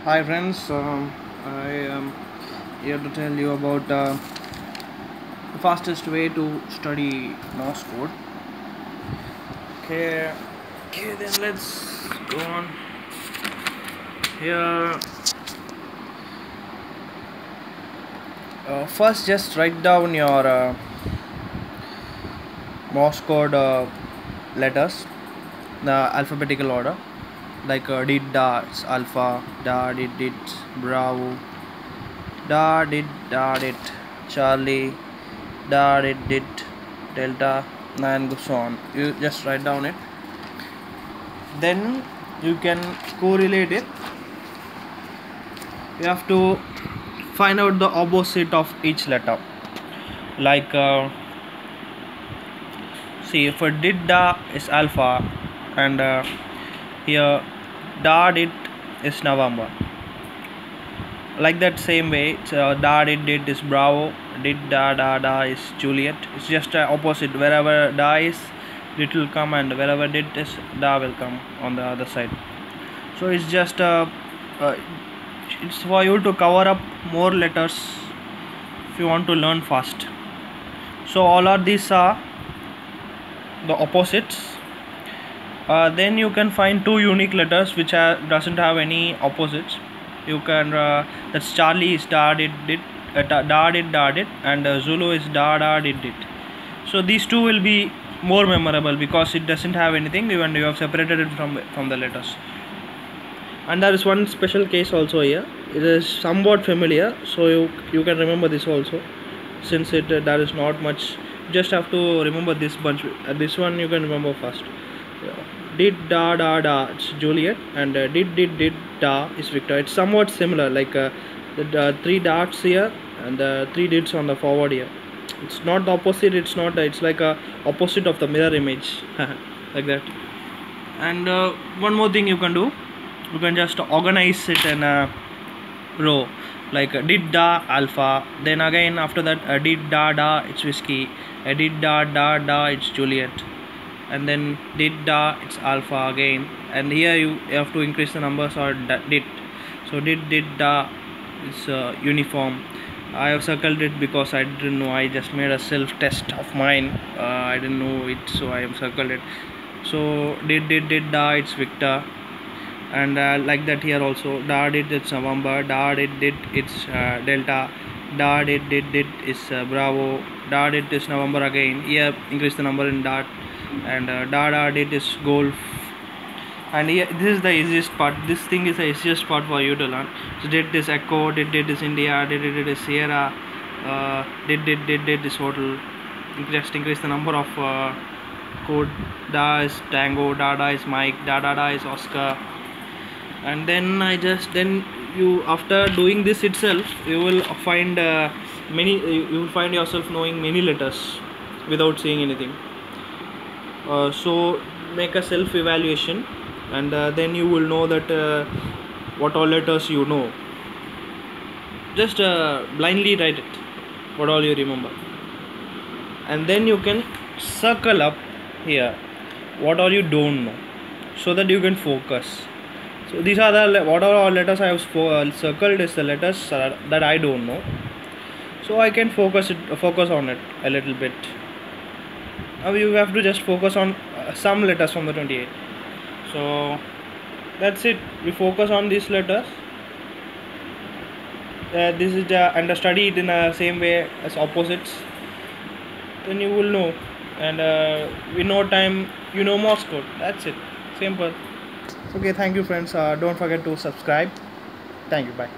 Hi friends, I am here to tell you about the fastest way to study Morse code. Okay, then let's go on. Here, first just write down your Morse code letters, the alphabetical order, like did da it's alpha, da did it's bravo, da did Charlie, da did delta, and so on. You just write down it. Then you can correlate it. You have to find out the opposite of each letter. Like see, for did da is alpha, and here da did is November. Like that same way, da did is Bravo, did da is Juliet. It's just opposite. Wherever da is, it will come, and wherever did is da will come on the other side. So it's just it's for you to cover up more letters if you want to learn fast. So all of these are the opposites. Then you can find two unique letters which doesn't have any opposites. You can that's Charlie is da did and Zulu is da did. So these two will be more memorable because it doesn't have anything even you have separated it from the letters. And there is one special case also here. It is somewhat familiar, so you can remember this also, since it there is not much. Just have to remember this bunch. This one you can remember first. Did da it's Juliet, and did da is Victor. It's somewhat similar, like the three dots here and the three dids on the forward here. It's not the opposite. It's not. It's like a opposite of the mirror image, like that. And one more thing you can do. You can just organize it in a row, like did da alpha. Then again after that did da it's whiskey. Did da it's Juliet. And then did da it's alpha again, and here you have to increase the numbers or did. So did da is uniform. I have circled it because I didn't know. I just made a self test of mine. I didn't know it, so I have circled it. So did da it's Victor, and like that here also da did it's November, da did it's Delta, da did is Bravo, da did is November again. Here increase the number in dot, and da did is Golf. And here this is the easiest part. This thing is the easiest part for you to learn. So did is Echo, did is India, did is Sierra, did is Hotel. Just increase the number of code. Da is Tango, da is Mike, da is Oscar. And then then you, after doing this itself, you will find you will find yourself knowing many letters without saying anything. So make a self evaluation, and then you will know that what all letters you know. Just blindly write it, what all you remember, and then you can circle up here what all you don't know, so that you can focus. So these are the what are all letters I have circled is the letters that I don't know, so I can focus on it a little bit. Now you have to just focus on some letters from the 28. So that's it. We focus on these letters. This is and study it in the same way as opposites. Then you will know, and in no time you know Morse code. That's it. Simple. Okay, thank you friends. Don't forget to subscribe. Thank you. Bye.